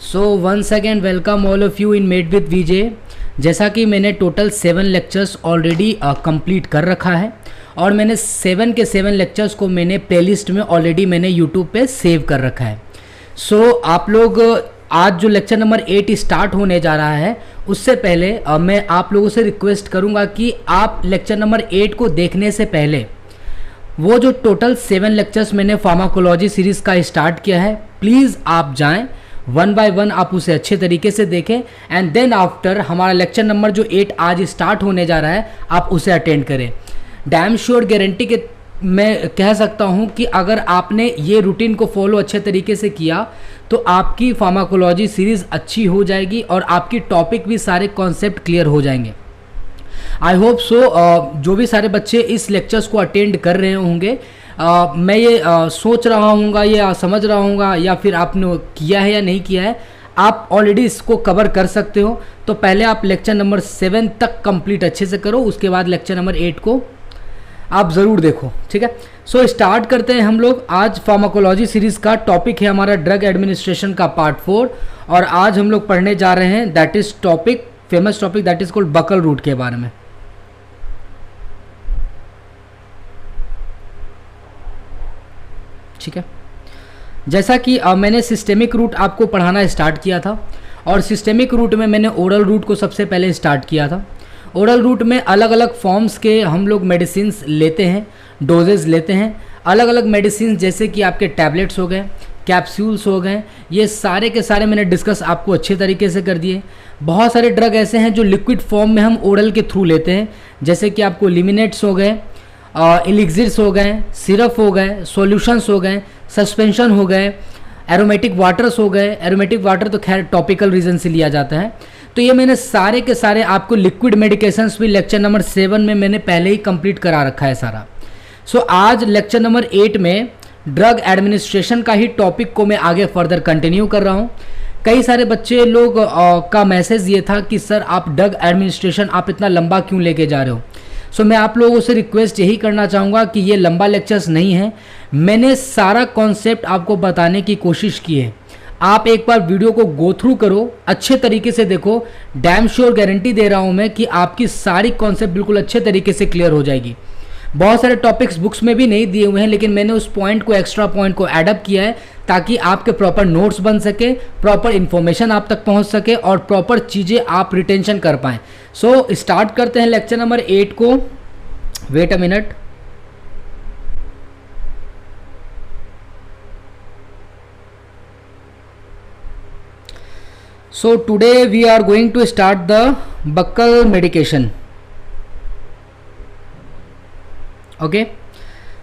So once again welcome all of you in made with VJ. जैसा कि मैंने total 7 lectures already complete कर रखा है और मैंने 7 के 7 लेक्चर्स को मैंने प्लेलिस्ट में ऑलरेडी मैंने यूट्यूब पे सेव कर रखा है। सो आप लोग आज जो लेक्चर नंबर 8 स्टार्ट होने जा रहा है उससे पहले मैं आप लोगों से रिक्वेस्ट करूंगा कि आप लेक्चर नंबर 8 को देखने से पहले वो जो टोटल 7 लेक्चर्स मैंने फार्माकोलॉजी सीरीज़ का स्टार्ट किया है, प्लीज़ आप जाएं वन बाय वन, आप उसे अच्छे तरीके से देखें एंड देन आफ्टर हमारा लेक्चर नंबर जो 8 आज स्टार्ट होने जा रहा है आप उसे अटेंड करें। डैम श्योर गारंटी के मैं कह सकता हूं कि अगर आपने ये रूटीन को फॉलो अच्छे तरीके से किया तो आपकी फार्माकोलॉजी सीरीज़ अच्छी हो जाएगी और आपकी टॉपिक भी सारे कॉन्सेप्ट क्लियर हो जाएंगे। आई होप सो जो भी सारे बच्चे इस लेक्चर्स को अटेंड कर रहे होंगे, मैं ये सोच रहा हूँगा या समझ रहा हूँगा या फिर आपने किया है या नहीं किया है, आप ऑलरेडी इसको कवर कर सकते हो। तो पहले आप लेक्चर नंबर 7 तक कंप्लीट अच्छे से करो, उसके बाद लेक्चर नंबर 8 को आप ज़रूर देखो, ठीक है। सो स्टार्ट करते हैं हम लोग। आज फार्माकोलॉजी सीरीज़ का टॉपिक है हमारा ड्रग एडमिनिस्ट्रेशन का पार्ट 4 और आज हम लोग पढ़ने जा रहे हैं that is topic, famous topic that is called buccal route के बारे में। ठीक है, जैसा कि मैंने सिस्टेमिक रूट आपको पढ़ाना स्टार्ट किया था और सिस्टेमिक रूट में मैंने ओरल रूट को सबसे पहले स्टार्ट किया था। ओरल रूट में अलग अलग फॉर्म्स के हम लोग मेडिसिन्स लेते हैं, डोजेज लेते हैं। अलग अलग मेडिसिन जैसे कि आपके टैबलेट्स हो गए, कैप्सूल्स हो गए, ये सारे के सारे मैंने डिस्कस आपको अच्छे तरीके से कर दिए। बहुत सारे ड्रग ऐसे हैं जो लिक्विड फॉर्म में हम ओरल के थ्रू लेते हैं, जैसे कि आपको लिमिनेट्स हो गए, एलिक्सिर्स हो गए, सिरप हो गए, सॉल्यूशंस हो गए, सस्पेंशन हो गए, एरोमेटिक वाटर्स हो गए। एरोमेटिक वाटर तो खैर टॉपिकल रीज़न से लिया जाता है। तो ये मैंने सारे के सारे आपको लिक्विड मेडिकेशंस भी लेक्चर नंबर 7 में मैंने पहले ही कंप्लीट करा रखा है सारा। सो आज लेक्चर नंबर 8 में ड्रग एडमिनिस्ट्रेशन का ही टॉपिक को मैं आगे फर्दर कंटिन्यू कर रहा हूँ। कई सारे बच्चे लोग का मैसेज ये था कि सर आप ड्रग एडमिनिस्ट्रेशन आप इतना लंबा क्यों लेके जा रहे हो। सो मैं आप लोगों से रिक्वेस्ट यही करना चाहूँगा कि ये लंबा लेक्चर्स नहीं है, मैंने सारा कॉन्सेप्ट आपको बताने की कोशिश की है। आप एक बार वीडियो को गो थ्रू करो, अच्छे तरीके से देखो, डैम श्योर गारंटी दे रहा हूँ मैं कि आपकी सारी कॉन्सेप्ट बिल्कुल अच्छे तरीके से क्लियर हो जाएगी। बहुत सारे टॉपिक्स बुक्स में भी नहीं दिए हुए हैं, लेकिन मैंने उस पॉइंट को, एक्स्ट्रा पॉइंट को एडअप किया है ताकि आपके प्रॉपर नोट्स बन सके, प्रॉपर इन्फॉर्मेशन आप तक पहुंच सके और प्रॉपर चीज़ें आप रिटेंशन कर पाएँ। सो स्टार्ट करते हैं लेक्चर नंबर 8 को। Wait a minute. So today we are going to start the buccal medication. Okay,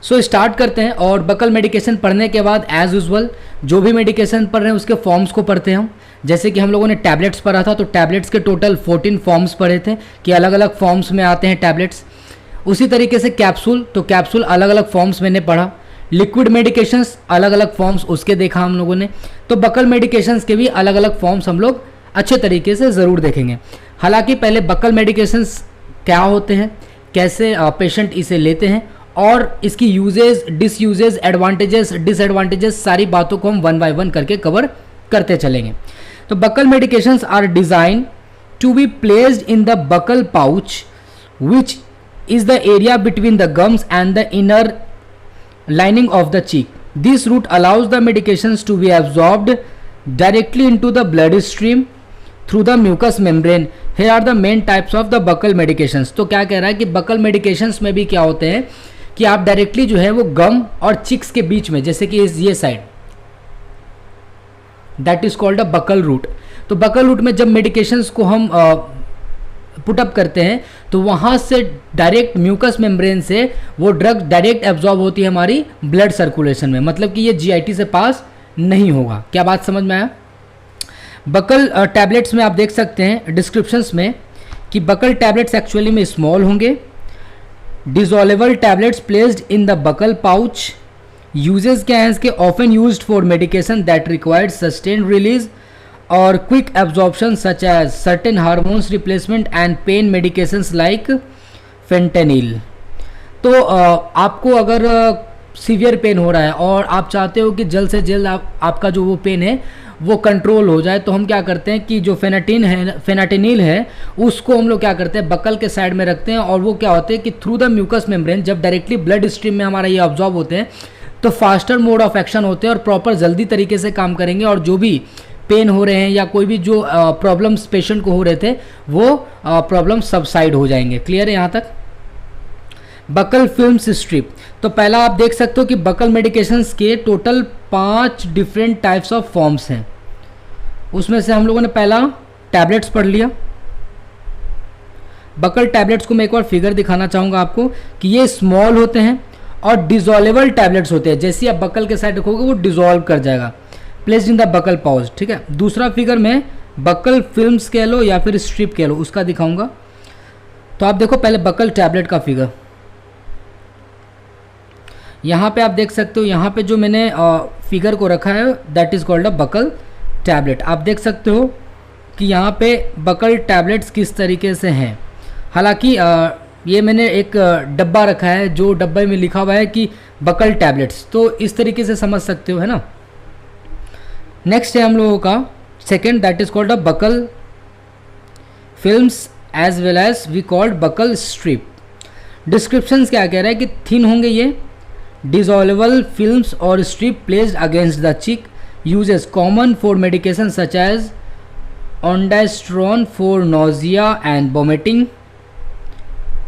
so start करते हैं और बकल मेडिकेशन पढ़ने के बाद एज यूजुअल जो भी मेडिकेशन पढ़ रहे हैं उसके फॉर्म्स को पढ़ते हैं हम। जैसे कि हम लोगों ने टैबलेट्स पढ़ा था तो टैबलेट्स के टोटल 14 फॉर्म्स पढ़े थे कि अलग अलग फॉर्म्स में आते हैं टैबलेट्स। उसी तरीके से कैप्सूल, तो कैप्सूल अलग अलग फॉर्म्स मैंने पढ़ा। लिक्विड मेडिकेशंस अलग अलग फॉर्म्स उसके देखा हम लोगों ने। तो बकल मेडिकेशंस के भी अलग अलग फॉर्म्स हम लोग अच्छे तरीके से ज़रूर देखेंगे। हालांकि पहले बकल मेडिकेशंस क्या होते हैं, कैसे पेशेंट इसे लेते हैं और इसकी यूजेज, डिसयूजेज, एडवांटेजेस, डिसएडवांटेजेस, सारी बातों को हम वन बाय वन करके कवर करते चलेंगे। तो buccal medications are design to be placed in the buccal pouch which is the area between the gums and the inner lining of the cheek. This route allows the medications to be absorbed directly into the bloodstream through the mucous membrane. Here are the main types of the buccal medications. तो क्या कह रहा है कि buckle medications में भी क्या होते हैं कि आप डायरेक्टली जो है वो गम और चिक्स के बीच में, जैसे कि ये side, that is called a buccal route. तो बकल रूट में जब मेडिकेशंस को हम पुटअप करते हैं तो वहाँ से डायरेक्ट म्यूकस मेम्ब्रेन से वो ड्रग डायरेक्ट एब्जॉर्ब होती है हमारी ब्लड सर्कुलेशन में, मतलब कि ये जीआईटी से पास नहीं होगा। क्या बात समझ में आया। बकल टैबलेट्स में आप देख सकते हैं डिस्क्रिप्शंस में कि बकल टैबलेट्स एक्चुअली में स्मॉल होंगे। Dissolvable tablets placed in the buccal pouch. Uses क्या है इसके, often used for medication that required sustained release और quick absorption such as certain hormones replacement and pain medications like fentanyl. तो आपको अगर severe pain हो रहा है और आप चाहते हो कि जल्द से जल्द आपका जो वो पेन है वो कंट्रोल हो जाए, तो हम क्या करते हैं कि जो फेनाटिनिल है उसको हम लोग क्या करते हैं बकल के साइड में रखते हैं, और वो क्या होते हैं कि थ्रू द म्यूकस मेम्ब्रेन जब डायरेक्टली ब्लड स्ट्रीम में हमारा ये ऑब्जॉर्ब होते हैं तो फास्टर मोड ऑफ एक्शन होते हैं और प्रॉपर जल्दी तरीके से काम करेंगे, और जो भी पेन हो रहे हैं या कोई भी जो प्रॉब्लम्स पेशेंट को हो रहे थे वो प्रॉब्लम सबसाइड हो जाएंगे। क्लियर है यहाँ तक? बकल फिल्म्स स्ट्रिप, तो पहला आप देख सकते हो कि बकल मेडिकेशंस के total 5 different types of forms हैं। उसमें से हम लोगों ने पहला टैबलेट्स पढ़ लिया। बकल टैबलेट्स को मैं एक बार फिगर दिखाना चाहूँगा आपको कि ये स्मॉल होते हैं और डिजोल्वेबल टैबलेट्स होते हैं। जैसे आप बकल के साइड रखोगे वो डिजोल्व कर जाएगा, placed in the buccal pouch. ठीक है, दूसरा फिगर में बकल फिल्म्स कह लो या फिर स्ट्रिप कह लो, उसका दिखाऊंगा। तो आप देखो पहले बकल टैबलेट का फिगर, यहाँ पे आप देख सकते हो, यहाँ पे जो मैंने फिगर को रखा है that is called a buccal tablet. आप देख सकते हो कि यहाँ पे बकल टैबलेट्स किस तरीके से हैं। हालांकि ये मैंने एक डब्बा रखा है जो डब्बे में लिखा हुआ है कि बकल टैबलेट्स, तो इस तरीके से समझ सकते हो, है ना। नेक्स्ट है हम लोगों का second, that is called a buccal films as well as we called buccal strip. Descriptions क्या कह रहा है कि थिन होंगे ये, डिसॉल्वेबल फिल्म्स और strip placed against the cheek, uses common for medication such as ondansetron for nausea and vomiting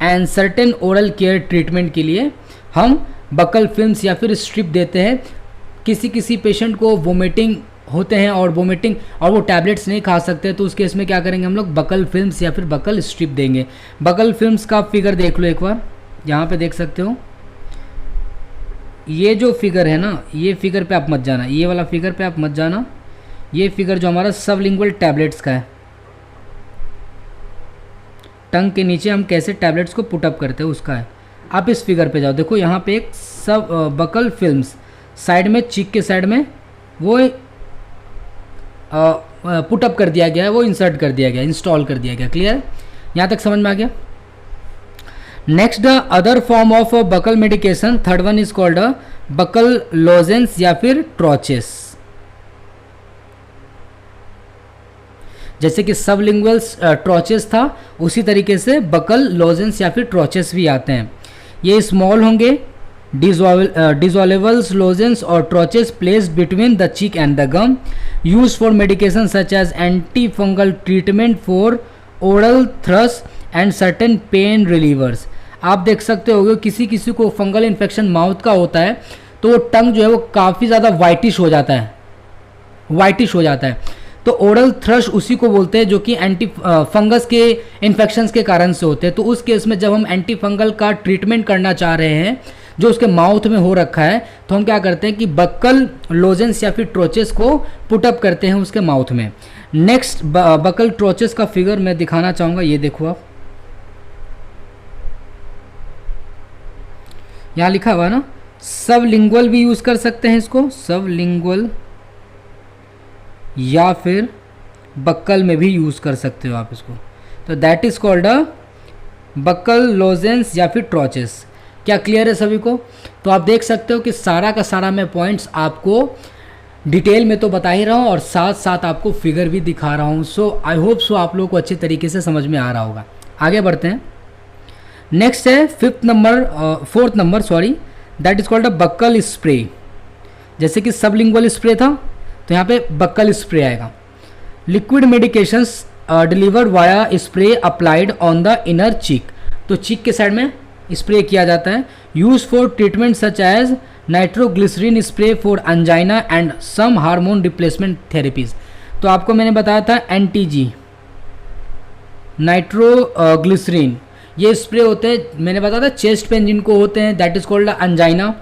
and certain oral care treatment के लिए हम बकल फिल्म्स या फिर स्ट्रिप देते हैं। किसी किसी पेशेंट को वोमिटिंग होते हैं और वो टैबलेट्स नहीं खा सकते, तो उस केस में क्या करेंगे हम लोग बकल फिल्म्स या फिर बकल स्ट्रिप देंगे। बकल फिल्म्स का फिगर देख लो एक बार, यहाँ पे देख सकते हो। ये जो फिगर है ना, ये फिगर पे आप मत जाना, ये वाला फिगर पे आप मत जाना। ये फिगर जो हमारा सबलिंगुअल टैबलेट्स का है, टंग के नीचे हम कैसे टैबलेट्स को पुटअप करते हैं उसका है। आप इस फिगर पे जाओ, देखो यहाँ पे एक सब बकल फिल्म्स साइड में, चीक के साइड में वो पुटअप कर दिया गया है, वो इंसर्ट कर दिया गया, इंस्टॉल कर दिया गया। क्लियर, यहाँ तक समझ में आ गया। Next the other form of buccal medication, third one is called buccal lozenges या फिर ट्रॉचेस। जैसे कि सबलिंगुअल ट्रॉचेस था, उसी तरीके से बकल लोजेंस या फिर ट्रॉचेस भी आते हैं। ये स्मॉल होंगे, डिसॉल्वेबल लोजेंस और troches placed between the cheek and the gum, use for medication such as anti fungal treatment for oral thrush and certain pain relievers. आप देख सकते हो किसी किसी को फंगल इन्फेक्शन माउथ का होता है तो वो टंग जो है वो काफ़ी ज़्यादा वाइटिश हो जाता है, तो ओरल थ्रश उसी को बोलते हैं जो कि एंटी फंगस के इन्फेक्शंस के कारण से होते हैं। तो उस केस में जब हम एंटी फंगल का ट्रीटमेंट करना चाह रहे हैं जो उसके माउथ में हो रखा है, तो हम क्या करते हैं कि बकल लोजेंस या फिर ट्रोचेस को पुटअप करते हैं उसके माउथ में। नेक्स्ट बकल ट्रोचेस का फिगर मैं दिखाना चाहूँगा, ये देखो आप, यहाँ लिखा हुआ ना, सबलिंगुअल भी यूज़ कर सकते हैं इसको, सबलिंगुअल या फिर बक्कल में भी यूज़ कर सकते हो आप इसको। तो that is called a buccal lozenges या फिर ट्रॉचेस। क्या क्लियर है सभी को? तो आप देख सकते हो कि सारा का सारा मैं पॉइंट्स आपको डिटेल में तो बता ही रहा हूँ और साथ साथ आपको फिगर भी दिखा रहा हूँ। सो आई होप सो आप लोगों को अच्छे तरीके से समझ में आ रहा होगा। आगे बढ़ते हैं। नेक्स्ट है fourth number that is called a buccal spray. जैसे कि सबलिंगुअल स्प्रे था तो यहाँ पे बक्कल स्प्रे आएगा। Liquid medications delivered via spray applied on the inner cheek, तो चीक के साइड में स्प्रे किया जाता है। Use for treatment such as nitroglycerin spray for angina and some hormone replacement therapies. तो आपको मैंने बताया था एनटीजी, नाइट्रोग्लिसरीन, ये स्प्रे होते हैं। मैंने बताया था चेस्ट पेन जिनको होते हैं that is called angina.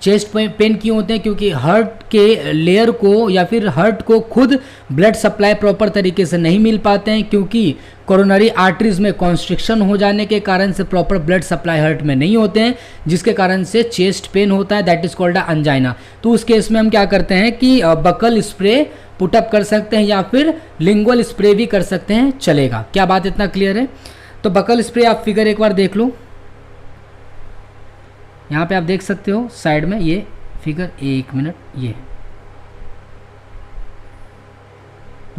Chest pain क्यों होते हैं? क्योंकि हार्ट के लेयर को या फिर हार्ट को खुद ब्लड सप्लाई प्रॉपर तरीके से नहीं मिल पाते हैं, क्योंकि कोरोनरी आर्टरीज में कॉन्स्ट्रिक्शन हो जाने के कारण से प्रॉपर ब्लड सप्लाई हार्ट में नहीं होते हैं, जिसके कारण से चेस्ट पेन होता है, दैट इज़ कॉल्ड अंजाइना। तो उस केस में हम क्या करते हैं कि बकल स्प्रे पुटअप कर सकते हैं या फिर लिंगुअल स्प्रे भी कर सकते हैं, चलेगा। क्या बात इतना क्लियर है? तो बकल स्प्रे आप फिगर एक बार देख लो, यहाँ पे आप देख सकते हो साइड में ये फिगर, एक मिनट, ये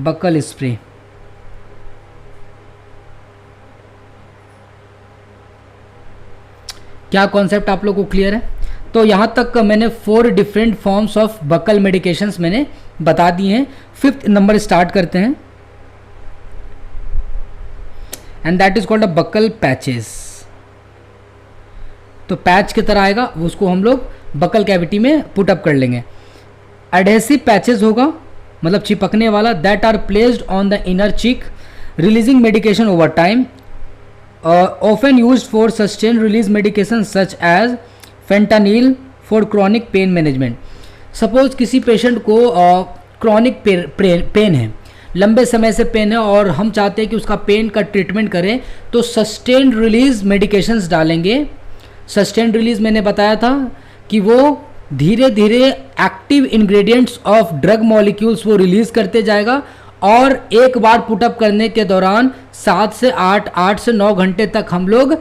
बकल स्प्रे। क्या कॉन्सेप्ट आप लोग को क्लियर है? तो यहाँ तक मैंने 4 different forms of buccal medications मैंने बता दिए हैं। 5th नंबर स्टार्ट करते हैं, and that is called a buccal patches. तो पैच की तरह आएगा, उसको हम लोग बकल कैविटी में पुट अप कर लेंगे। एडहेसिव पैचेस होगा, मतलब चिपकने वाला, that are placed on the inner cheek releasing medication over time, often used for sustained release medications such as fentanyl for chronic pain management। Suppose किसी patient को chronic pain है, लंबे समय से पेन है और हम चाहते हैं कि उसका पेन का ट्रीटमेंट करें, तो सस्टेन्ड रिलीज मेडिकेशंस डालेंगे। सस्टेन्ड रिलीज मैंने बताया था कि वो धीरे धीरे active ingredients of drug molecules वो रिलीज करते जाएगा, और एक बार पुटअप करने के दौरान 7 से 8 से 9 घंटे तक हम लोग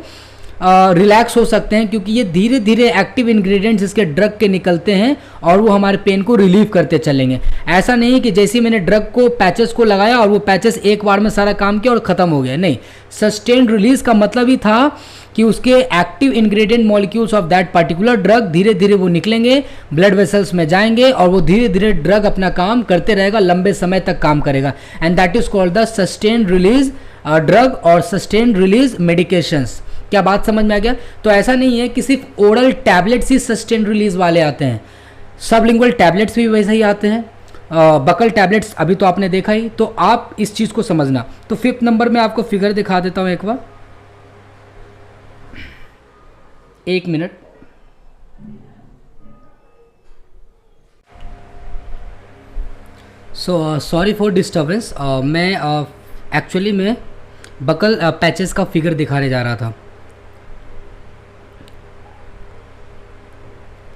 रिलैक्स हो सकते हैं, क्योंकि ये धीरे धीरे एक्टिव इंग्रेडिएंट्स इसके ड्रग के निकलते हैं और वो हमारे पेन को रिलीव करते चलेंगे। ऐसा नहीं कि जैसे ही मैंने ड्रग को पैचेस को लगाया और वो पैचेस एक बार में सारा काम किया और ख़त्म हो गया, नहीं। सस्टेन्ड रिलीज का मतलब ही था कि उसके active ingredient molecules of that particular drug धीरे धीरे वो निकलेंगे, ब्लड वेसल्स में जाएंगे और वो धीरे धीरे ड्रग अपना काम करते रहेगा, लंबे समय तक काम करेगा, and that is called the sustained release drug और सस्टेन्ड रिलीज मेडिकेशंस। क्या बात समझ में आ गया? तो ऐसा नहीं है कि सिर्फ ओरल टैबलेट्स ही सस्टेन्ड रिलीज वाले आते हैं, सबलिंगुअल टैबलेट्स भी वैसे ही आते हैं, बकल टैबलेट्स अभी तो आपने देखा ही। तो आप इस चीज़ को समझना। तो 5th नंबर में आपको फिगर दिखा देता हूँ एक बार, 1 मिनट। सॉरी फॉर डिस्टर्बेंस, मैं एक्चुअली मैं बकल पैचेस का फिगर दिखाने जा रहा था।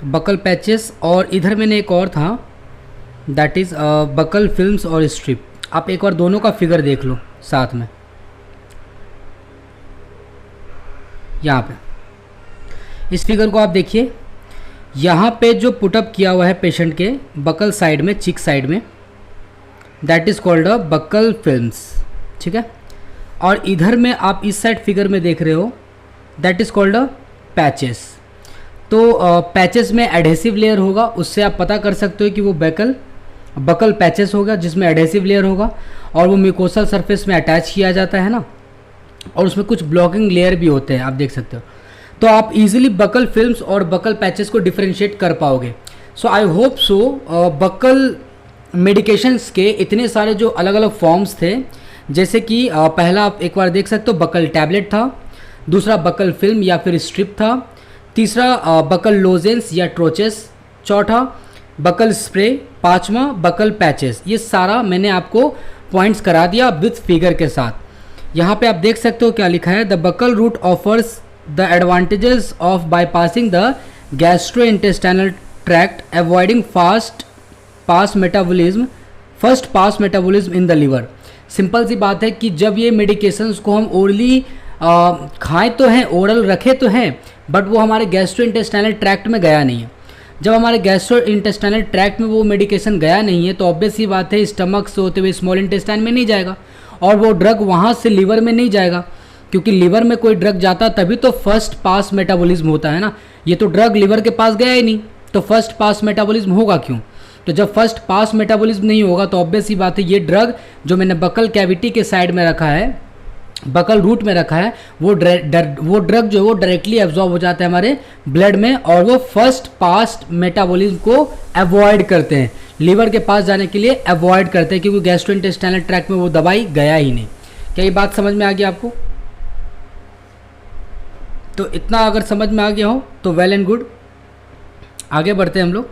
बकल पैचेस, और इधर मैंने एक और था, दैट इज़ बकल फिल्म्स और स्ट्रिप। आप एक बार दोनों का फिगर देख लो साथ में। यहाँ पे इस फिगर को आप देखिए, यहाँ पे जो पुटअप किया हुआ है पेशेंट के बकल साइड में, चिक साइड में, that is called a buccal films, ठीक है। और इधर में आप इस साइड फिगर में देख रहे हो, that is called a patches. तो पैचेस में एडहेसिव लेयर होगा, उससे आप पता कर सकते हो कि वो बकल पैचेस होगा जिसमें एडहेसिव लेयर होगा, और वो म्यूकोसल सरफेस में अटैच किया जाता है ना, और उसमें कुछ ब्लॉकिंग लेयर भी होते हैं, आप देख सकते हो। तो आप इजीली बकल फिल्म्स और बकल पैचेस को डिफरेंशिएट कर पाओगे। So I hope so buccal medications के इतने सारे जो अलग अलग फॉर्म्स थे, जैसे कि पहला आप एक बार देख सकते हो बकल टैबलेट था, दूसरा बकल फिल्म या फिर स्ट्रिप था, तीसरा बकल लोजेंस या ट्रोचेस, चौथा बकल स्प्रे, पांचवा बकल पैचेस। ये सारा मैंने आपको पॉइंट्स करा दिया विथ फिगर के साथ। यहाँ पे आप देख सकते हो क्या लिखा है, the buccal route offers the advantages of bypassing the gastrointestinal tract, avoiding first pass metabolism in the liver. Simple सी बात है कि जब ये मेडिकेशंस को हम ओरली खाएं तो हैं, ओरल रखे तो हैं, बट वो हमारे गैस्ट्रो इंटेस्टाइनल ट्रैक्ट में गया नहीं है। जब हमारे गैस्ट्रो इंटेस्टाइनल ट्रैक्ट में वो मेडिकेशन गया नहीं है, तो ऑब्वियस सी बात है स्टमक से होते हुए स्मॉल इंटेस्टाइन में नहीं जाएगा, और वो ड्रग वहाँ से लिवर में नहीं जाएगा, क्योंकि लिवर में कोई ड्रग जाता तभी तो फर्स्ट पास मेटाबॉलिज्म होता है ना। ये तो ड्रग लिवर के पास गया ही नहीं, तो फर्स्ट पास मेटाबॉलिज्म होगा क्यों? तो जब फर्स्ट पास मेटाबॉलिज्म नहीं होगा तो ऑब्वियस सी बात है ये ड्रग जो मैंने बकल कैविटी के साइड में रखा है, बकल रूट में रखा है, वो ड्रग जो है वो डायरेक्टली एब्जॉर्ब हो जाता है हमारे ब्लड में, और वो फर्स्ट पास मेटाबॉलिज्म को अवॉइड करते हैं, लीवर के पास जाने के लिए अवॉइड करते हैं, क्योंकि गैस्ट्रोइंटेस्टाइनल ट्रैक्ट में वो दवाई गया ही नहीं। क्या ये बात समझ में आ गई आपको? तो इतना अगर समझ में आ गया हो तो वेल एंड गुड। आगे बढ़ते हैं हम लोग।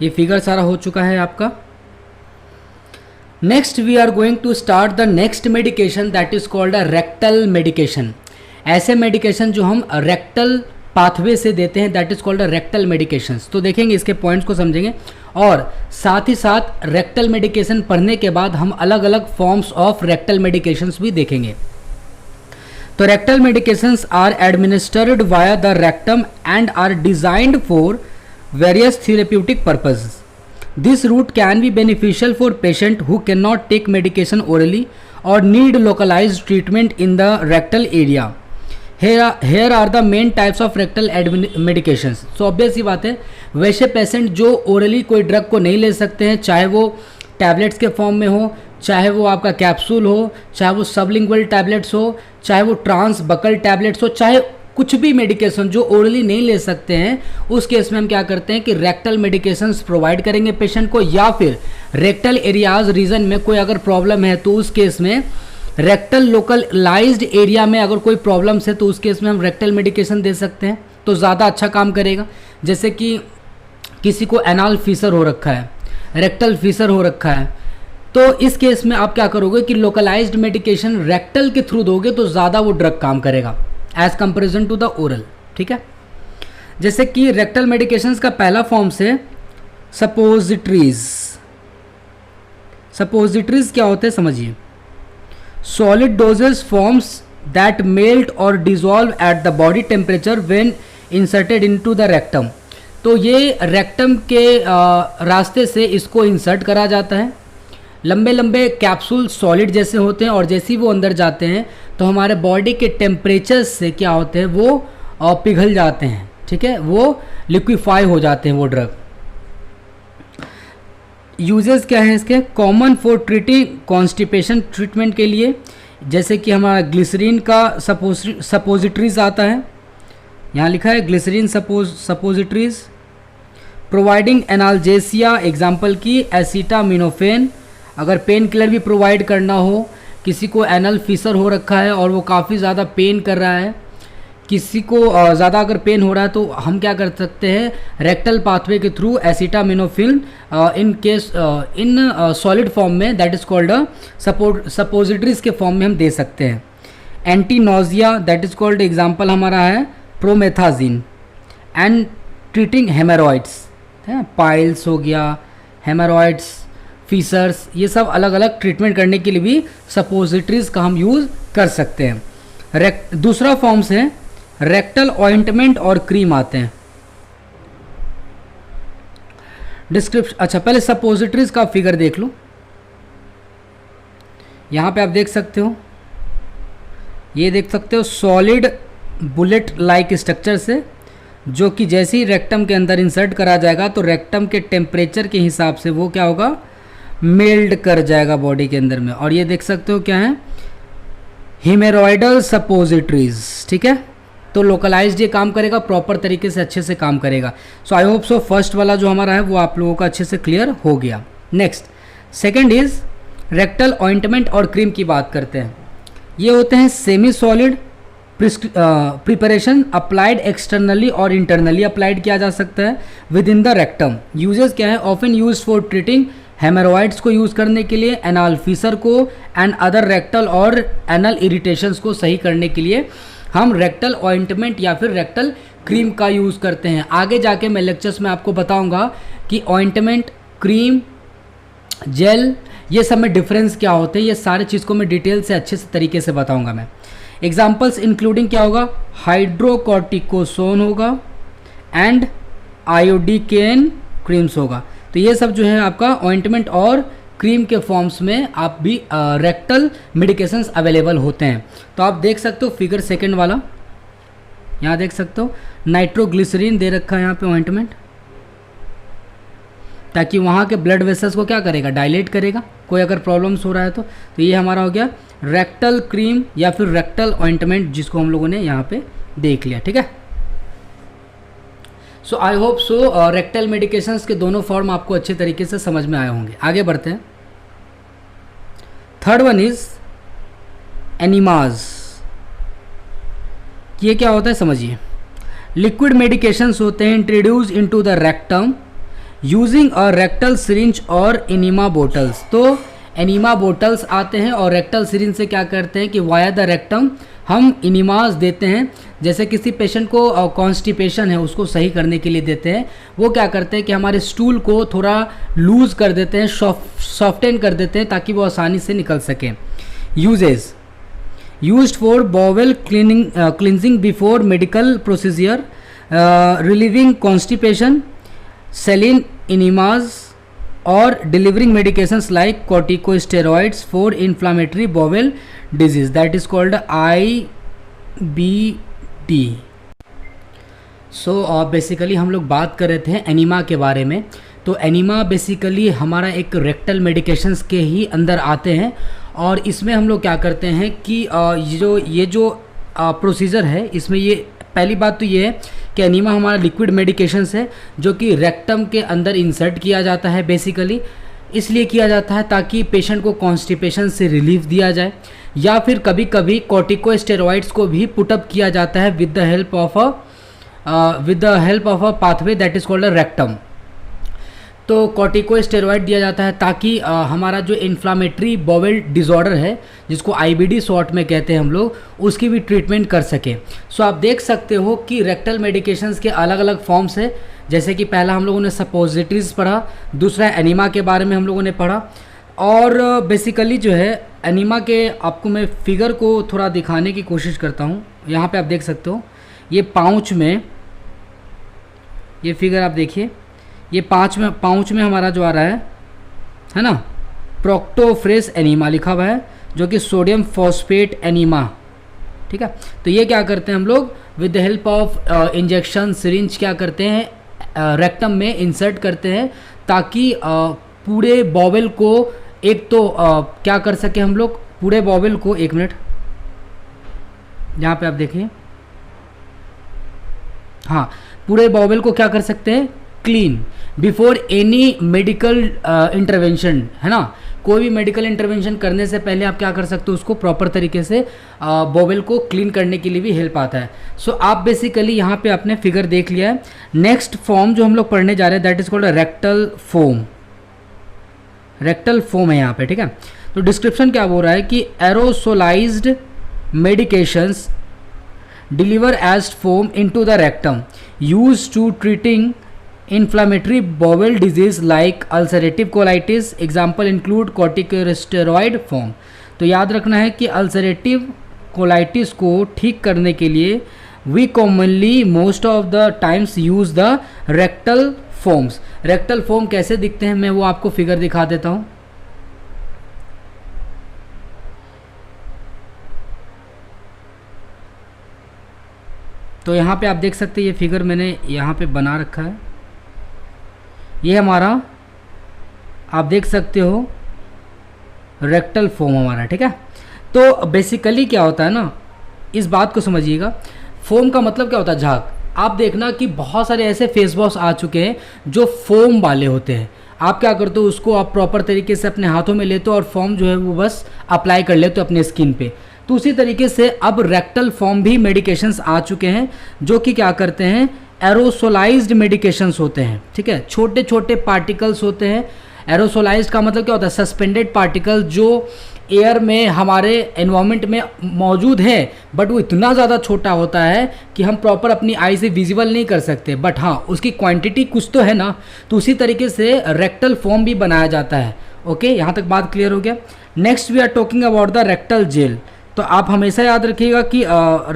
ये फिगर सारा हो चुका है आपका। Next we are going to start the next medication, that is called a rectal medication. ऐसे मेडिकेशन जो हम रेक्टल पाथवे से देते हैं, that is called a rectal medications. तो देखेंगे, इसके पॉइंट्स को समझेंगे, और साथ ही साथ रेक्टल मेडिकेशन पढ़ने के बाद हम अलग अलग फॉर्म्स ऑफ रेक्टल मेडिकेशंस भी देखेंगे। तो rectal medications are administered via the rectum and are designed for various therapeutic purposes. This route can be beneficial for patient who can not take medication orally और need localized treatment in the rectal area. Here are the main types of rectal medications. So obvious ही बात है, वैसे patient जो orally कोई drug को नहीं ले सकते हैं, चाहे वो टैबलेट्स के फॉर्म में हो, चाहे वो आपका कैप्सूल हो, चाहे वो सबलिंगुअल टैबलेट्स हो, चाहे वो ट्रांस बकल टैबलेट्स हो, चाहे कुछ भी मेडिकेशन जो ओरली नहीं ले सकते हैं, उस केस में हम क्या करते हैं कि रेक्टल मेडिकेशंस प्रोवाइड करेंगे पेशेंट को. या फिर रेक्टल एरियाज रीजन में कोई अगर प्रॉब्लम है तो उस केस में रेक्टल लोकलाइज्ड एरिया में अगर कोई प्रॉब्लम्स है तो उस केस में हम रेक्टल मेडिकेशन दे सकते हैं, तो ज़्यादा अच्छा काम करेगा. जैसे कि किसी को एनाल फीसर हो रखा है, रेक्टल फीसर हो रखा है, तो इस केस में आप क्या करोगे कि लोकलाइज्ड मेडिकेशन रेक्टल के थ्रू दोगे तो ज़्यादा वो ड्रग काम करेगा as comparison to the oral. ठीक है, जैसे कि रेक्टल मेडिकेशंस का पहला फॉर्म से सपोजिटरीज. सपोजिटरीज क्या होते हैं समझिए. Solid doses forms that melt और dissolve at the body temperature when inserted into the rectum. तो ये रेक्टम के रास्ते से इसको इंसर्ट करा जाता है. लंबे लंबे कैप्सूल सॉलिड जैसे होते हैं और जैसे ही वो अंदर जाते हैं तो हमारे बॉडी के टेम्परेचर से क्या होते हैं, वो पिघल जाते हैं. ठीक है, वो लिक्विफाई हो जाते हैं वो ड्रग. यूजेस क्या है इसके? Common for treating constipation treatment के लिए, जैसे कि हमारा ग्लिसरीन का सपोजिटरीज आता है, यहाँ लिखा है glycerin suppositories. Providing analgesia, example की एसिटामिनोफेन. अगर पेन किलर भी प्रोवाइड करना हो, किसी को एनल फीसर हो रखा है और वो काफ़ी ज़्यादा पेन कर रहा है, किसी को ज़्यादा अगर पेन हो रहा है तो हम क्या कर सकते हैं, रेक्टल पाथवे के through acetaminophen in solid form में, दैट इज़ कॉल्ड सपोजिटरीज के फॉर्म में हम दे सकते हैं. Anti nausea, that is called, example हमारा है प्रोमेथाजिन. एंड ट्रीटिंग हेमरॉइड्स, है पाइल्स हो गया, हेमरॉइड्स, फीसर्स, ये सब अलग अलग ट्रीटमेंट करने के लिए भी सपोजिटरीज का हम यूज़ कर सकते हैं. दूसरा फॉर्म से रेक्टल ऑइंटमेंट और क्रीम आते हैं. डिस्क्रिप्शन, अच्छा पहले सपोजिटरीज का फिगर देख लो. यहाँ पे आप देख सकते हो, ये देख सकते हो सॉलिड बुलेट लाइक स्ट्रक्चर से, जो कि जैसे ही रेक्टम के अंदर इंसर्ट करा जाएगा तो रेक्टम के टेम्परेचर के हिसाब से वो क्या होगा, मेल्ट कर जाएगा बॉडी के अंदर में. और ये देख सकते हो क्या है, हेमेरॉइडल सपोजिटरीज. ठीक है, तो लोकलाइज्ड ये काम करेगा, प्रॉपर तरीके से अच्छे से काम करेगा. सो आई होप सो फर्स्ट वाला जो हमारा है वो आप लोगों का अच्छे से क्लियर हो गया. Next second is rectal ointment और क्रीम की बात करते हैं. ये होते हैं semi solid preparation, applied externally और इंटरनली अप्लाइड किया जा सकता है with in the rectum. Uses क्या है, often use for treating haemorrhoids को यूज़ करने के लिए, एनाल फीसर को एंड अदर रेक्टल और एनल इरिटेशंस को सही करने के लिए हम रेक्टल ऑइंटमेंट या फिर रेक्टल क्रीम का यूज़ करते हैं. आगे जाके मैं लेक्चर्स में आपको बताऊंगा कि ऑइंटमेंट, क्रीम, जेल, ये सब में डिफरेंस क्या होते हैं. ये सारे चीज़ को मैं डिटेल से अच्छे से तरीके से बताऊंगा मैं. एग्जाम्पल्स इंक्लूडिंग क्या होगा, हाइड्रोकॉर्टिकोसोन होगा एंड आयोडिकेन क्रीम्स होगा. तो ये सब जो है आपका ऑइंटमेंट और क्रीम के फॉर्म्स में आप भी रेक्टल मेडिकेशंस अवेलेबल होते हैं. तो आप देख सकते हो फिगर सेकंड वाला, यहाँ देख सकते हो नाइट्रोग्लिसरीन दे रखा है यहाँ पे ऑइंटमेंट, ताकि वहाँ के ब्लड वेसल्स को क्या करेगा, डायलेट करेगा, कोई अगर प्रॉब्लम्स हो रहा है तो ये हमारा हो गया रेक्टल क्रीम या फिर रेक्टल ऑइंटमेंट, जिसको हम लोगों ने यहाँ पे देख लिया. ठीक है, so I hope so rectal medications के दोनों फॉर्म आपको अच्छे तरीके से समझ में आए होंगे. आगे बढ़ते हैं. Third one is enemas. ये क्या होता है समझिए. लिक्विड मेडिकेशंस होते हैं introduce into the rectum using a rectal syringe और एनिमा बोटल्स. तो एनिमा बोटल्स आते हैं और रेक्टल सिरिंज से क्या करते हैं कि वाया द रेक्टम हम इनिमास देते हैं. जैसे किसी पेशेंट को कॉन्स्टिपेशन है, उसको सही करने के लिए देते हैं. वो क्या करते हैं कि हमारे स्टूल को थोड़ा लूज कर देते हैं, सॉफ्टेन कर देते हैं, ताकि वो आसानी से निकल सकें. Uses used for bowel cleansing before medical procedure, relieving constipation, saline enemas, और delivering medications like corticosteroids for inflammatory bowel disease, that is called IBD। So basically हम लोग बात कर रहे थे एनीमा के बारे में। तो एनीमा बेसिकली हमारा एक रेक्टल मेडिकेशंस के ही अंदर आते हैं, और इसमें हम लोग क्या करते हैं कि ये जो प्रोसीजर है, इसमें ये पहली बात तो ये है कि एनीमा हमारा लिक्विड मेडिकेशंस है जो कि रेक्टम के अंदर इंसर्ट किया जाता है। बेसिकली इसलिए किया जाता है ताकि पेशेंट को कॉन्स्टिपेशन से रिलीफ दिया जाए, या फिर कभी कभी कॉर्टिकोस्टेरॉइड्स को भी पुटअप किया जाता है with the help of a pathway that is called a rectum. तो कॉर्टिकोस्टेरॉइड दिया जाता है ताकि हमारा जो इन्फ्लामेटरी बॉवेल डिसऑर्डर है, जिसको IBD शॉर्ट में कहते हैं हम लोग, उसकी भी ट्रीटमेंट कर सके। सो आप देख सकते हो कि रेक्टल मेडिकेशंस के अलग अलग फॉर्म्स है। जैसे कि पहला हम लोगों ने सपोजिटरीज पढ़ा, दूसरा एनीमा के बारे में हम लोगों ने पढ़ा, और बेसिकली जो है एनीमा के आपको मैं फिगर को थोड़ा दिखाने की कोशिश करता हूँ। यहाँ पे आप देख सकते हो ये पाउच में, ये फिगर आप देखिए, ये पाउच में हमारा जो आ रहा है ना, प्रोक्टोफ्रेस एनीमा लिखा हुआ है, जो कि सोडियम फॉस्फेट एनीमा। ठीक है, तो ये क्या करते हैं हम लोग with the help of injection syringe क्या करते हैं, रेक्टम में इंसर्ट करते हैं ताकि पूरे बॉवेल को एक तो क्या कर सके हम लोग, पूरे बॉवेल को, एक मिनट यहाँ पे आप देखिए, हाँ, पूरे बॉवेल को क्या कर सकते हैं, clean before any medical intervention, है ना। कोई भी मेडिकल इंटरवेंशन करने से पहले आप क्या कर सकते हो, उसको प्रॉपर तरीके से बॉवेल को क्लीन करने के लिए भी हेल्प आता है। सो आप बेसिकली यहाँ पे आपने फिगर देख लिया है। नेक्स्ट फॉर्म जो हम लोग पढ़ने जा रहे हैं that is called rectal foam. Rectal foam है यहाँ पे, ठीक है। तो डिस्क्रिप्शन क्या बोल रहा है कि aerosolized medications deliver as foam into the rectum used to treating inflammatory bowel disease like ulcerative colitis, example include corticosteroid form। तो याद रखना है कि अल्सरेटिव कोलाइटिस को ठीक करने के लिए we commonly most of the times use the rectal foams. Rectal foam कैसे दिखते हैं मैं वो आपको फिगर दिखा देता हूँ। तो यहाँ पे आप देख सकते हैं, ये फिगर मैंने यहाँ पे बना रखा है, ये हमारा आप देख सकते हो रेक्टल फोम हमारा, ठीक है। तो बेसिकली क्या होता है ना, इस बात को समझिएगा, फोम का मतलब क्या होता है, झाग। आप देखना कि बहुत सारे ऐसे फेस वॉश आ चुके हैं जो फोम वाले होते हैं। आप क्या करते हो, उसको आप प्रॉपर तरीके से अपने हाथों में लेते हो और फॉर्म जो है वो बस अप्लाई कर लेते हो अपने स्किन पे। तो उसी तरीके से अब रेक्टल फॉर्म भी मेडिकेशंस आ चुके हैं जो कि क्या करते हैं, एरोसोलाइज्ड मेडिकेशंस होते हैं, ठीक है। छोटे छोटे पार्टिकल्स होते हैं। एरोसोलाइज्ड का मतलब क्या होता है, सस्पेंडेड पार्टिकल जो एयर में हमारे एनवायरनमेंट में मौजूद है, बट वो इतना ज़्यादा छोटा होता है कि हम प्रॉपर अपनी आई से विजिबल नहीं कर सकते, बट हाँ उसकी क्वांटिटी कुछ तो है ना। तो उसी तरीके से रेक्टल फॉर्म भी बनाया जाता है। ओके, यहाँ तक बात क्लियर हो गया। Next we are talking about the rectal gel. तो आप हमेशा याद रखिएगा कि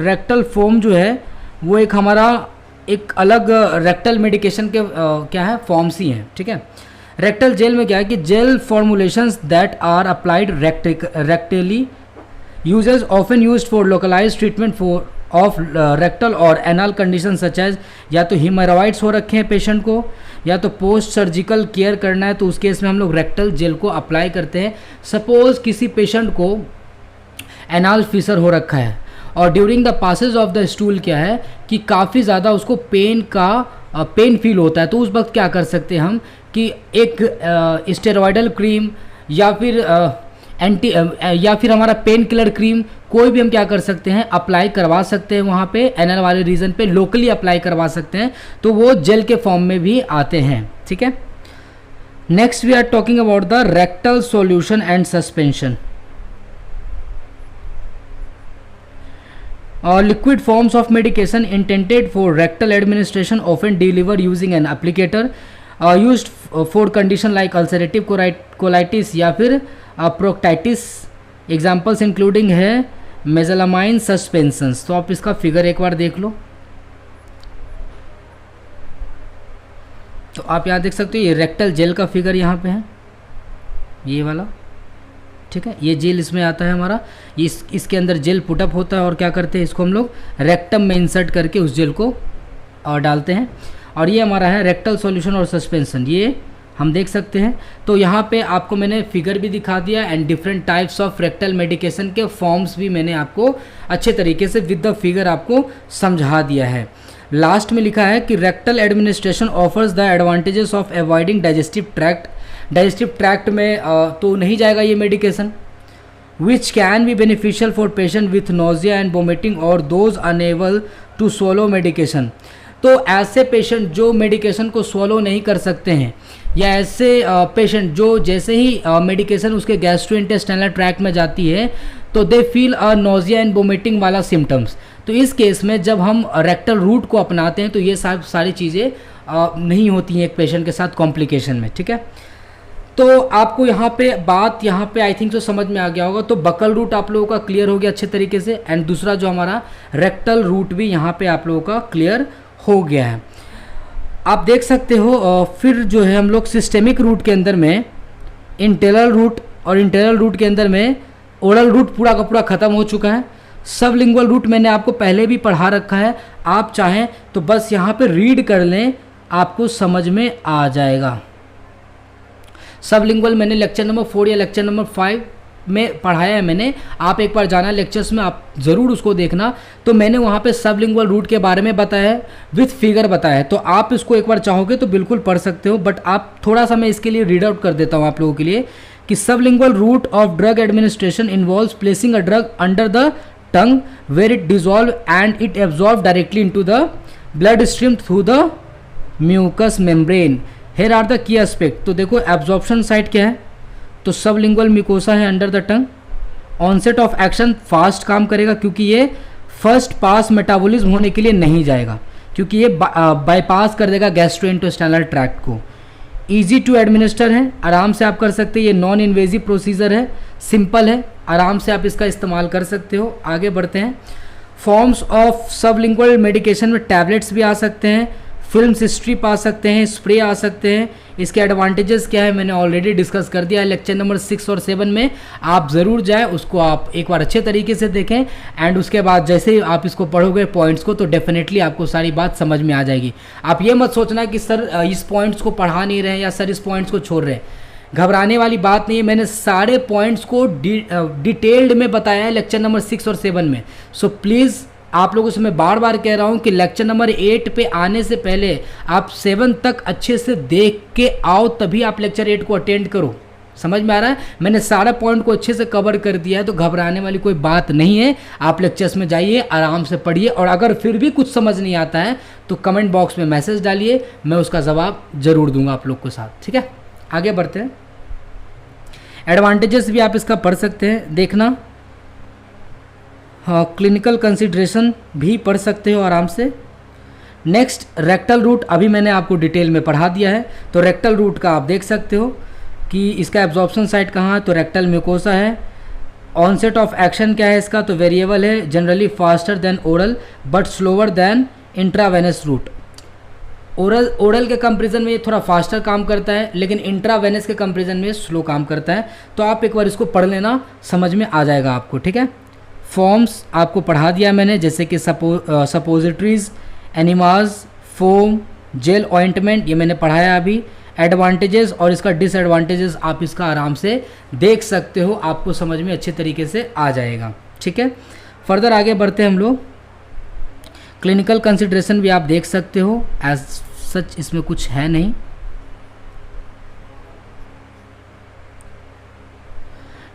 रेक्टल फॉर्म जो है वो एक हमारा एक अलग रेक्टल मेडिकेशन के क्या है, फॉर्म्स ही हैं, ठीक है। रेक्टल जेल में क्या है कि gel formulations that are applied rectally uses often used for localized treatment for of rectal और एनल कंडीशन सच एज, या तो हीमोरॉइड्स हो रखे हैं पेशेंट को, या तो पोस्ट सर्जिकल केयर करना है, तो उस केस में हम लोग रेक्टल जेल को अप्लाई करते हैं। सपोज किसी पेशेंट को एनल फिशर हो रखा है और during the passage of the stool क्या है कि काफ़ी ज़्यादा उसको पेन फील होता है, तो उस वक्त क्या कर सकते हैं हम कि एक स्टेरॉयडल क्रीम या फिर हमारा पेन किलर क्रीम कोई भी हम क्या कर सकते हैं, अप्लाई करवा सकते हैं वहाँ पे एनल वाले रीजन पे, लोकली अप्लाई करवा सकते हैं, तो वो जेल के फॉर्म में भी आते हैं, ठीक है। Next we are talking about the rectal solution and suspension. Liquid forms of medication intended for rectal administration often delivered using an applicator used for condition like ulcerative colitis या फिर proctitis। Examples including है mesalamine suspensions। तो आप इसका figure एक बार देख लो। तो आप यहाँ देख सकते हो ये रेक्टल जेल का फिगर यहाँ पे है, ये वाला, ठीक है। ये जेल इसमें आता है हमारा, इसके अंदर जेल पुटअप होता है और क्या करते हैं, इसको हम लोग रेक्टम में इंसर्ट करके उस जेल को डालते हैं। और ये हमारा है रेक्टल सॉल्यूशन और सस्पेंशन, ये हम देख सकते हैं। तो यहाँ पे आपको मैंने फिगर भी दिखा दिया and different types of rectal medication के फॉर्म्स भी मैंने आपको अच्छे तरीके से विद द फिगर आपको समझा दिया है। लास्ट में लिखा है कि rectal administration offers the advantages of avoiding digestive tract. Digestive tract में तो नहीं जाएगा ये medication, which can be beneficial for patient with nausea and vomiting और those unable to swallow medication. तो ऐसे पेशेंट जो मेडिकेशन को swallow नहीं कर सकते हैं, या ऐसे पेशेंट जो जैसे ही मेडिकेशन उसके गैस्ट्रोइंटेस्टाइनल ट्रैक्ट में जाती है तो they feel nausea and vomiting वाला सिम्टम्स, तो इस केस में जब हम रेक्टल रूट को अपनाते हैं तो ये सारी चीज़ें नहीं होती हैं एक पेशेंट के साथ कॉम्प्लिकेशन में, ठीक है। तो आपको यहाँ पे आई थिंक तो समझ में आ गया होगा। तो बकल रूट आप लोगों का क्लियर हो गया अच्छे तरीके से, एंड दूसरा जो हमारा रेक्टल रूट भी यहाँ पे आप लोगों का क्लियर हो गया है। आप देख सकते हो फिर जो है हम लोग सिस्टेमिक रूट के अंदर में इंटेरल रूट, और इंटेरल रूट के अंदर में ओरल रूट पूरा का पूरा ख़त्म हो चुका है। सबलिंगुअल रूट मैंने आपको पहले भी पढ़ा रखा है, आप चाहें तो बस यहाँ पे रीड कर लें, आपको समझ में आ जाएगा। सबलिंगुअल मैंने लेक्चर नंबर 4 या लेक्चर नंबर 5 में पढ़ाया है मैंने, आप एक बार जाना लेक्चर्स में, आप ज़रूर उसको देखना। तो मैंने वहाँ पे सबलिंगुअल रूट के बारे में बताया है, विथ फिगर बताया है, तो आप इसको एक बार चाहोगे तो बिल्कुल पढ़ सकते हो। बट आप थोड़ा सा मैं इसके लिए रीड आउट कर देता हूँ आप लोगों के लिए कि sublingual route of drug administration involves placing a drug under the tongue where it dissolve and it absorb directly into the blood stream through the mucous membrane. Here are the key aspect. तो देखो absorption site क्या है, तो sublingual mucosa है under the tongue. Onset of action fast काम करेगा क्योंकि ये फर्स्ट पास मेटाबॉलिज्म होने के लिए नहीं जाएगा, क्योंकि ये बाईपास कर देगा गैस्ट्रोइंटेस्टाइनल ट्रैक्ट को। इजी टू एडमिनिस्टर है, आराम से आप कर सकते हैं, ये नॉन इन्वेजिव प्रोसीजर है, सिंपल है, आराम से आप इसका इस्तेमाल कर सकते हो। आगे बढ़ते हैं। फॉर्म्स ऑफ सबलिंगुअल मेडिकेशन में टैबलेट्स भी आ सकते हैं, फिल्म्स स्ट्रिप आ सकते हैं, स्प्रे आ सकते हैं। इसके एडवांटेजेस क्या है मैंने ऑलरेडी डिस्कस कर दिया है लेक्चर नंबर 6 और 7 में, आप ज़रूर जाएं, उसको आप एक बार अच्छे तरीके से देखें एंड उसके बाद जैसे ही आप इसको पढ़ोगे पॉइंट्स को तो डेफिनेटली आपको सारी बात समझ में आ जाएगी। आप ये मत सोचना कि सर इस पॉइंट्स को पढ़ा नहीं रहे हैं या सर इस पॉइंट्स को छोड़ रहे हैं, घबराने वाली बात नहीं है। मैंने सारे पॉइंट्स को डिटेल्ड में बताया है लेक्चर नंबर 6 और 7 में। सो प्लीज़ आप लोगों से मैं बार बार कह रहा हूं कि लेक्चर नंबर 8 पे आने से पहले आप 7 तक अच्छे से देख के आओ, तभी आप लेक्चर 8 को अटेंड करो। समझ में आ रहा है? मैंने सारा पॉइंट को अच्छे से कवर कर दिया है, तो घबराने वाली कोई बात नहीं है। आप लेक्चर्स में जाइए, आराम से पढ़िए, और अगर फिर भी कुछ समझ नहीं आता है तो कमेंट बॉक्स में मैसेज डालिए, मैं उसका जवाब ज़रूर दूंगा आप लोग के साथ, ठीक है। आगे बढ़ते हैं। एडवांटेजेस भी आप इसका पढ़ सकते हैं, देखना। हाँ, क्लिनिकल कंसिड्रेशन भी पढ़ सकते हो आराम से। नेक्स्ट रेक्टल रूट, अभी मैंने आपको डिटेल में पढ़ा दिया है, तो रेक्टल रूट का आप देख सकते हो कि इसका एब्जॉर्प्शन साइट कहाँ है, तो रेक्टल म्यूकोसा है। ऑनसेट ऑफ एक्शन क्या है इसका, तो वेरिएबल है, generally faster than oral but slower then intravenous route. Oral के कंपेरिजन में ये थोड़ा फास्टर काम करता है, लेकिन इंट्रावेनस के कंपेरिजन में स्लो काम करता है। तो आप एक बार इसको पढ़ लेना, समझ में आ जाएगा आपको, ठीक है। फॉर्म्स आपको पढ़ा दिया मैंने, जैसे कि सपोजिटरीज, एनिमाज, फोम, जेल, ऑइंटमेंट, ये मैंने पढ़ाया अभी। एडवांटेजेस और इसका डिसएडवांटेजेस आप इसका आराम से देख सकते हो, आपको समझ में अच्छे तरीके से आ जाएगा, ठीक है। फर्दर आगे बढ़ते हैं हम लोग। क्लिनिकल कंसिडरेशन भी आप देख सकते हो, एज सच इसमें कुछ है नहीं।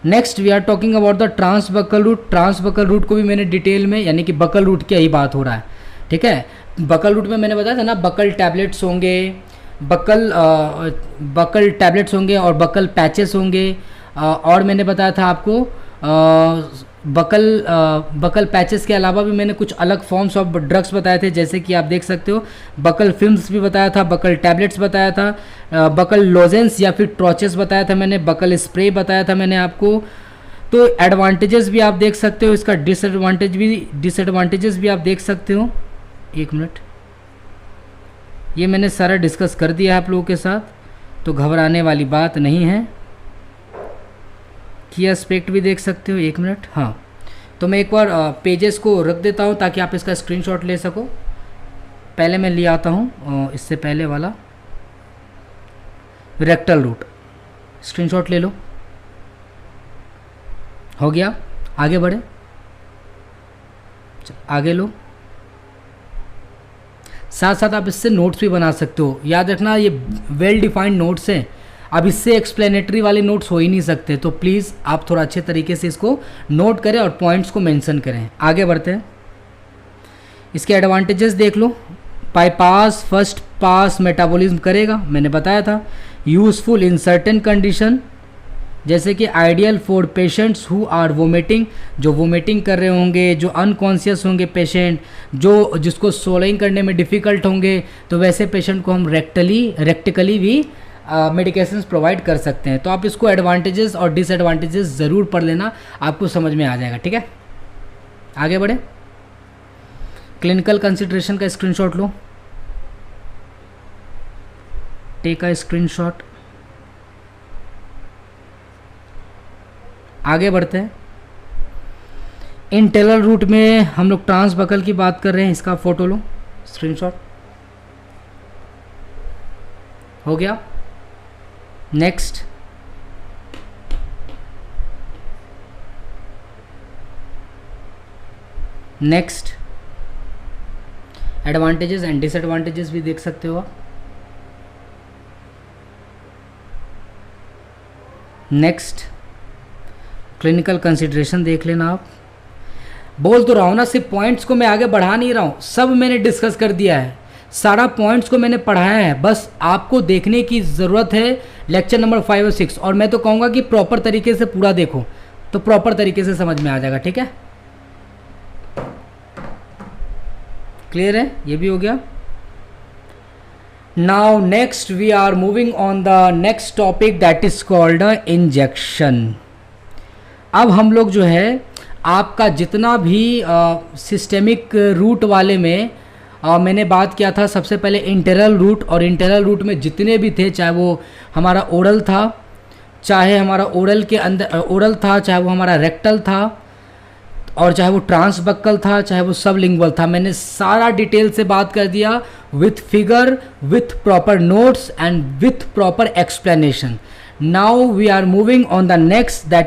Next we are talking about the transbuccal route. Transbuccal route को भी मैंने डिटेल में, यानी कि बकल रूट की ही बात हो रहा है, ठीक है। बकल रूट में मैंने बताया था ना, बकल टैबलेट्स होंगे, बकल टैबलेट्स होंगे और बकल पैचेस होंगे, और मैंने बताया था आपको बकल पैचेस के अलावा भी मैंने कुछ अलग फॉर्म्स ऑफ ड्रग्स बताए थे, जैसे कि आप देख सकते हो बकल फिल्म्स भी बताया था, बकल टैबलेट्स बताया था, बकल लोजेंस या फिर ट्रॉचेस बताया था मैंने, बकल स्प्रे बताया था मैंने आपको। तो एडवांटेजेस भी आप देख सकते हो, इसका डिसएडवांटेजेस भी आप देख सकते हो। एक मिनट, ये मैंने सारा डिस्कस कर दिया है आप लोगों के साथ, तो घबराने वाली बात नहीं है। की एस्पेक्ट भी देख सकते हो, 1 मिनट। हाँ, तो मैं एक बार पेजेस को रख देता हूँ ताकि आप इसका स्क्रीनशॉट ले सको। पहले मैं ले आता हूँ इससे पहले वाला रेक्टल रूट, स्क्रीनशॉट ले लो। हो गया, आगे बढ़े, आगे लो। साथ साथ आप इससे नोट्स भी बना सकते हो। याद रखना ये वेल डिफाइंड नोट्स हैं, अब इससे एक्सप्लेनेटरी वाले नोट्स हो ही नहीं सकते, तो प्लीज़ आप थोड़ा अच्छे तरीके से इसको नोट करें और पॉइंट्स को मेंशन करें। आगे बढ़ते हैं, इसके एडवांटेजेस देख लो। बाईपास फर्स्ट पास मेटाबॉलिज्म करेगा, मैंने बताया था। यूजफुल इन सर्टेन कंडीशन, जैसे कि ideal for patients who are vomiting, जो वोमिटिंग कर रहे होंगे, जो अनकॉन्शियस होंगे पेशेंट, जिसको सोलोइंग करने में डिफ़िकल्ट होंगे, तो वैसे पेशेंट को हम रेक्टिकली भी मेडिकेशंस प्रोवाइड कर सकते हैं। तो आप इसको एडवांटेजेस और डिसएडवांटेजेस ज़रूर पढ़ लेना, आपको समझ में आ जाएगा। ठीक है, आगे बढ़े। क्लिनिकल कंसिडरेशन का स्क्रीनशॉट लो, टेक अ स्क्रीनशॉट। आगे बढ़ते हैं। इंटेलर रूट में हम लोग ट्रांसबकल की बात कर रहे हैं, इसका फोटो लो, स्क्रीनशॉट। हो गया, next. Next, advantages and disadvantages भी देख सकते हो आप। नेक्स्ट, क्लिनिकल कंसिडरेशन देख लेना आप। बोल तो रहा हूँ ना, सिर्फ पॉइंट्स को मैं आगे बढ़ा नहीं रहा हूँ, सब मैंने डिस्कस कर दिया है, सारा पॉइंट्स को मैंने पढ़ाया है, बस आपको देखने की ज़रूरत है लेक्चर नंबर 5 और 6। और मैं तो कहूँगा कि प्रॉपर तरीके से पूरा देखो, तो प्रॉपर तरीके से समझ में आ जाएगा। ठीक है, क्लियर है, ये भी हो गया। Now next we are moving on the next topic that is called injection. अब हम लोग जो है आपका जितना भी सिस्टेमिक रूट वाले में मैंने बात किया था, सबसे पहले इंटेरल रूट, और इंटेरल रूट में जितने भी थे, चाहे वो हमारा ओरल था, चाहे हमारा ओरल के अंदर ओरल था, चाहे वो हमारा रेक्टल था, और चाहे वो ट्रांसबक्कल था, चाहे वो सबलिंगुअल था, मैंने सारा डिटेल से बात कर दिया, with figure, with proper notes and with proper explanation. Now we are moving on the next that